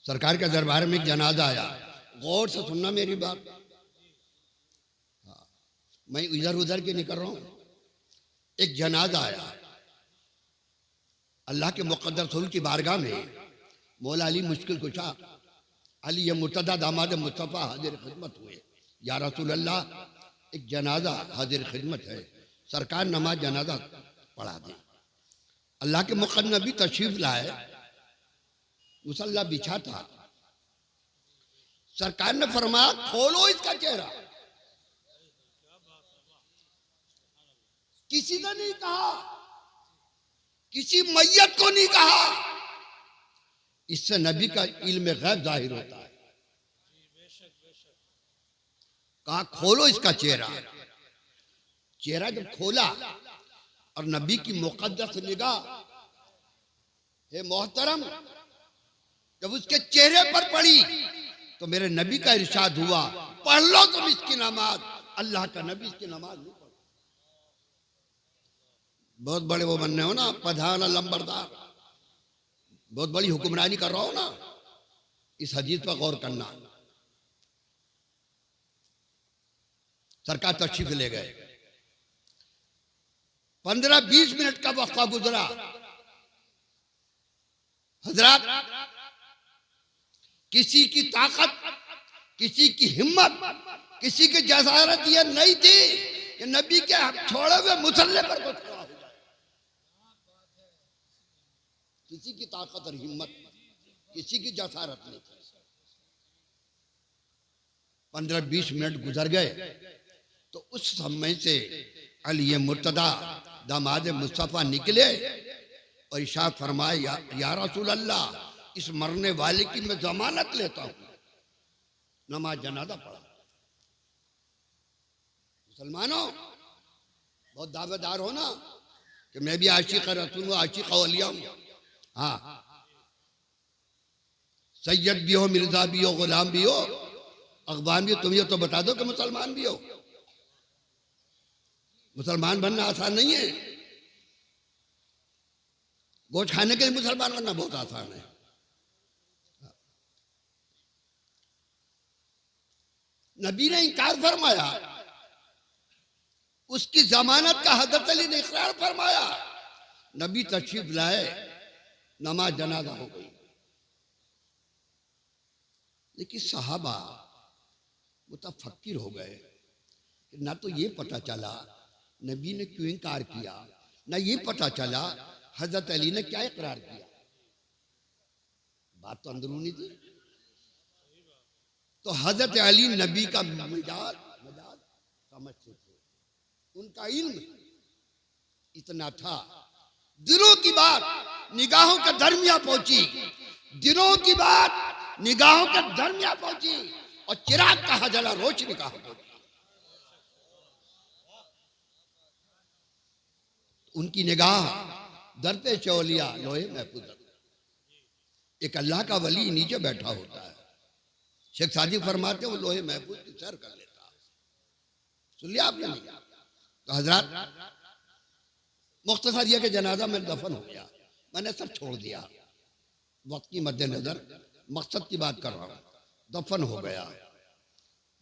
सरकार के दरबार में एक जनाजा आया। गौर से सुनना मेरी बात। हाँ, मैं इधर उधर के नहीं कर रहा हूं। एक जनाजा आया। अल्लाह के मुक़द्दस रसूल की बारगाह में मौला अली मुश्किल कुशा अली ये मुर्तदा दामाद मुस्तफ़ा हाजिर खिदमत हुए। या रसूल अल्लाह, एक जनाजा हाजिर खिदमत है, सरकार नमाज जनाजा पढ़ा दें। अल्लाह के मुक़द्दस नबी तशरीफ लाए, मुसल्ला बिछा था। सरकार ने फरमाया खोलो इसका चेहरा। किसी ने नहीं कहा, किसी मैयत को नहीं कहा। इससे नबी का इल्म गैब जाहिर होता है। कहा खोलो इसका चेहरा। चेहरा जब खोला और नबी की मुक़द्दस निगाह, हे मोहतरम, जब उसके चेहरे पर पड़ी तो मेरे नबी का इरशाद हुआ, पढ़ लो तुम इसकी नमाज। अल्लाह का नबी इसकी नमाज नहीं पढ़। बहुत बड़े वो बनने हो ना, प्रधान लंबरदार, बहुत बड़ी हुक्मरानी कर रहा हो ना, इस हदीस पर गौर करना। सरकार तशरीफ ले गए। 15-20 मिनट का वक्फा गुजरा। हजरत, किसी की ताकत, किसी की हिम्मत, किसी की जसारत ये नहीं थी कि नबी के छोड़े हुए मुसल्ले पर कुछ खड़ा हो जाए। किसी की ताकत और हिम्मत, किसी की जसारत नहीं थी। 15-20 मिनट गुजर गए तो उस समय से अली मुर्तदा दामाद मुस्तफ़ा निकले और इरशाद फरमाया, या रसूल अल्लाह, इस मरने वाले की मैं जमानत लेता हूं। नमाज जनाजा पढ़ा। मुसलमानों, बहुत दावेदार हो ना कि मैं भी आशिक रसूल हूं, आशिक औलिया हूं। हाँ, सैयद भी हो, मिर्जा भी हो, गुलाम भी हो, अखबार भी हो। तुम ये तो बता दो कि मुसलमान भी हो। मुसलमान बनना आसान नहीं है। गोश्त खाने के लिए मुसलमान बनना बहुत आसान है। नबी ने इनकार फरमाया, उसकी जमानत का हजरत अली ने इकरार फरमाया। नबी तशरीफ लाए, नमाज जनाजा हो गई। लेकिन सहाबा मुतफक्किर हो गए। ना तो ये पता चला नबी ने क्यों इनकार किया, ना ये पता चला हजरत अली ने क्या इकरार किया। बात तो अंदरूनी थी। तो हजरत अली नबी का मिजाज समझते थे। उनका इल्म इतना था। दिलों की बात निगाहों के दरमियान पहुंची, दिलों की बात निगाहों के दरमियान पहुंची और चिराग कहा जला रोशनी कहा पहुंची। उनकी निगाह दर पे चौलिया लोहे महफूज। एक अल्लाह का वली नीचे बैठा होता है। शेख सादी फरमाते वो लोहे महफूज की सैर कर लेता। सुन लिया आपने? नहीं। तो हजरत, मुख्तसर यह के जनाजा में दफन हो गया। मैंने सब छोड़ दिया। वक्त की मद्देनजर मकसद की बात कर रहा हूं। दफन हो गया।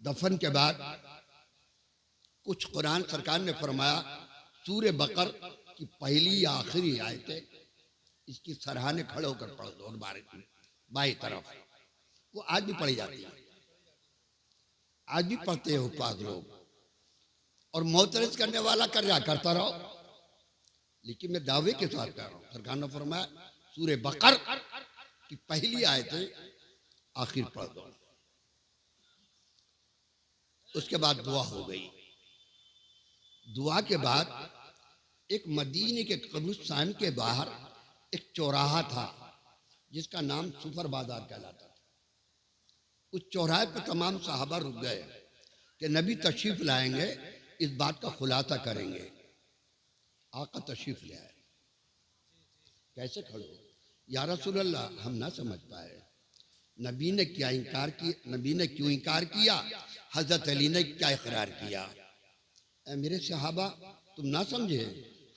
दफन के बाद कुछ कुरान सरकार ने फरमाया, सूरे बकर की पहली या आखिरी आयतें इसकी सराहने खड़े होकर पढ़ दो। और बाई तरफ वो आज भी पढ़ी जाती है, आज भी पढ़ते हो पाक लोग। और मोतरज करने वाला कर रहा करता रहो, लेकिन मैं दावे के साथ कह रहा हूं। सरकार ने फरमाया सूरे बकर की पहली आयतें आखिर पढ़ दो। उसके बाद दुआ हो गई। दुआ के बाद एक मदीने के कब्रिस्तान के बाहर एक चौराहा था जिसका नाम सुफर बाजार कहलाता था। उस चौराहे पर तमाम साहबा रुक गए कि नबी तशरीफ लाएंगे, इस बात का खुलासा करेंगे। आका तशरीफ ले आए। कैसे खड़े? या रसूल अल्लाह, हम ना समझ पाए नबी ने क्या इनकार किया, नबी ने क्यों इनकार किया, हजरत अली ने क्या इकरार किया। मेरे सहाबा, तुम ना समझे?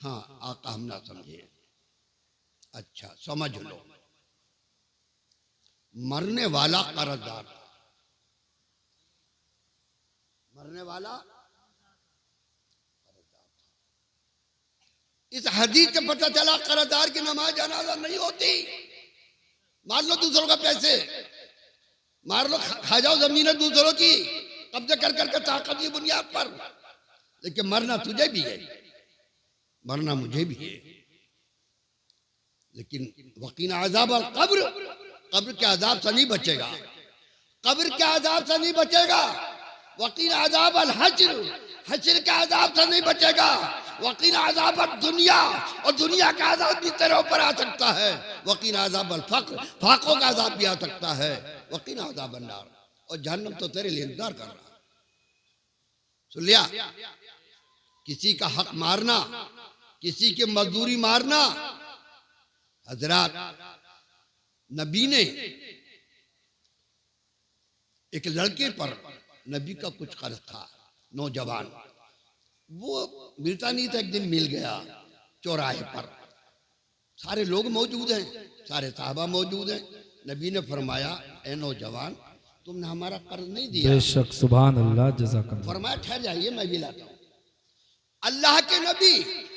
हाँ आका, हम ना समझे। अच्छा समझ लो। मरने वाला कर्जदार था। मरने वाला कर्जदार था। इस हदीस से पता चला कर्जदार की नमाज जनाजा नहीं होती। मार लो दूसरों का पैसे, मार लो, खा जाओ जमीनें दूसरों की, कब्जे कर करके ताकत की बुनियाद पर, लेकिन मरना तुझे भी है, मरना मुझे भी है। लेकिन वकीना अज़ाब अल कब्र, कब्र के अज़ाब से नहीं बचेगा, कब्र के अज़ाब से नहीं बचेगा। वकीना अज़ाब अल हश्र, हश्र के अज़ाब से नहीं बचेगा। वकीना अज़ाब अल दुनिया, और दुनिया का अज़ाब भी तेरे ऊपर आ सकता है। वकीना अज़ाब अल फक्र, फाकों का अज़ाब भी आ सकता है। वकीना अज़ाब अन नार, और जहन्नम तो तेरे लिए इंतजार कर रहा है। सुन लिया? किसी का हक मारना, किसी की मजदूरी मारना, हजरात नबी ने एक लड़के पर, नबी का कुछ कर्ज था, नौजवान, वो मिलता नहीं था, एक दिन मिल गया चौराहे पर, सारे लोग मौजूद हैं, सारे साहबा मौजूद हैं। नबी ने फरमाया, ए नौजवान, तुमने हमारा कर्ज नहीं दिया। बेशक, सुभान अल्लाह, जज़ाकल्लाह। फरमाया ठहर जाइए, मैं भी लाता हूं। अल्लाह के नबी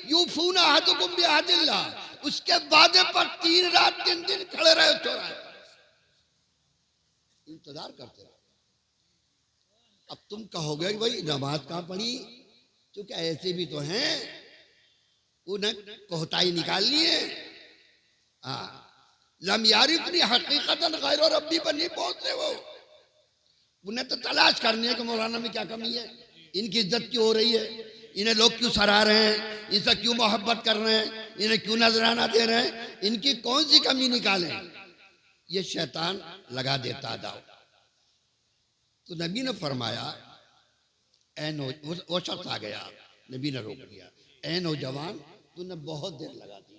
यूफूना अहदुकुम बिअहदिल्लाह, उसके वादे पर 3 रात 3 दिन खड़े रहे चौराहे पर, इंतजार करते रहे। अब तुम कहोगे कि भाई नमाज कहां पढ़ी, क्योंकि ऐसे भी तो हैं, उन्हें कोहताई निकाल लिए। लम यारिफनी हकीकतन गैर रब्बी पर नहीं पहुंचे वो, उन्हें तो तलाश करनी है कि मौलाना में क्या कमी है, इनकी इज्जत क्यों हो रही है, इन्हें लोग क्यों सराह रहे हैं, इनसे क्यों मोहब्बत कर रहे हैं, इन्हें क्यों नजराना दे रहे हैं, इनकी कौन सी कमी निकालें। ये शैतान लगा देता दाव। तो नबी ने फरमाया, वो शख्स आ गया, नबी ने रोक दिया, ए नौजवान, तूने बहुत देर लगा दी।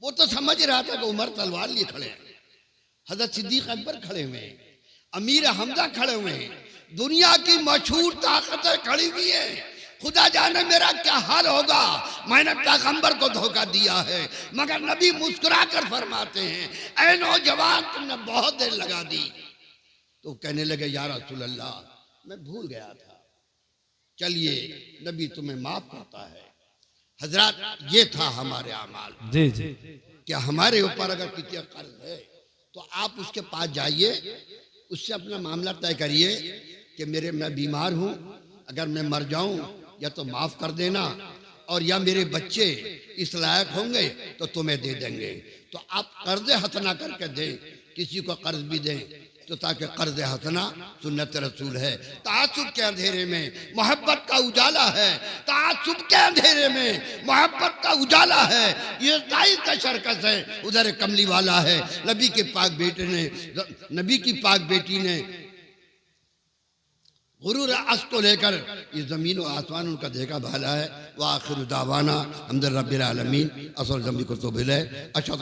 वो तो समझ रहा था कि उमर तलवार लिए खड़े हैं, हजरत सिद्दीक अकबर खड़े हुए हैं, अमीर हमजा खड़े हुए हैं, दुनिया की मशहूर ताकतें खड़ी हुई है। खुदा जाने मेरा क्या हाल होगा, मैंने पैगंबर को धोखा दिया है। मगर नबी मुस्कुरा कर फरमाते हैं, ऐ नौजवान, तुमने बहुत देर लगा दी। तो कहने लगे, या रसूल अल्लाह, मैं भूल गया था, चलिए नबी तुम्हें माफ करता है। हजरत, ये था हमारे अमाल। जी जी। कि हमारे ऊपर अगर किसी का कर्ज है तो आप उसके पास जाइए, उससे अपना मामला तय करिए कि मैं बीमार हूं, अगर मैं मर जाऊं या तो माफ कर देना, और या मेरे बच्चे इस लायक होंगे तो तुम्हें दे देंगे। तो आप कर्ज हसना करके दें, किसी को कर्ज भी दें, तो ताकि कर्ज हसना सुन्नत रसूल है। तासुब के अंधेरे में मोहब्बत का उजाला है, तासुब के अंधेरे में मोहब्बत का उजाला है। ये दाई का शरकत है, उधर कमली वाला है। नबी के पाक बेटे ने, नबी की पाक बेटी ने गुरूर अस को लेकर ये जमीन और आसमान उनका देखा भाला है। वह आखिर दावाना हमद रब्बिल आलमीन असल जमी को तो बिल है। अच्छा।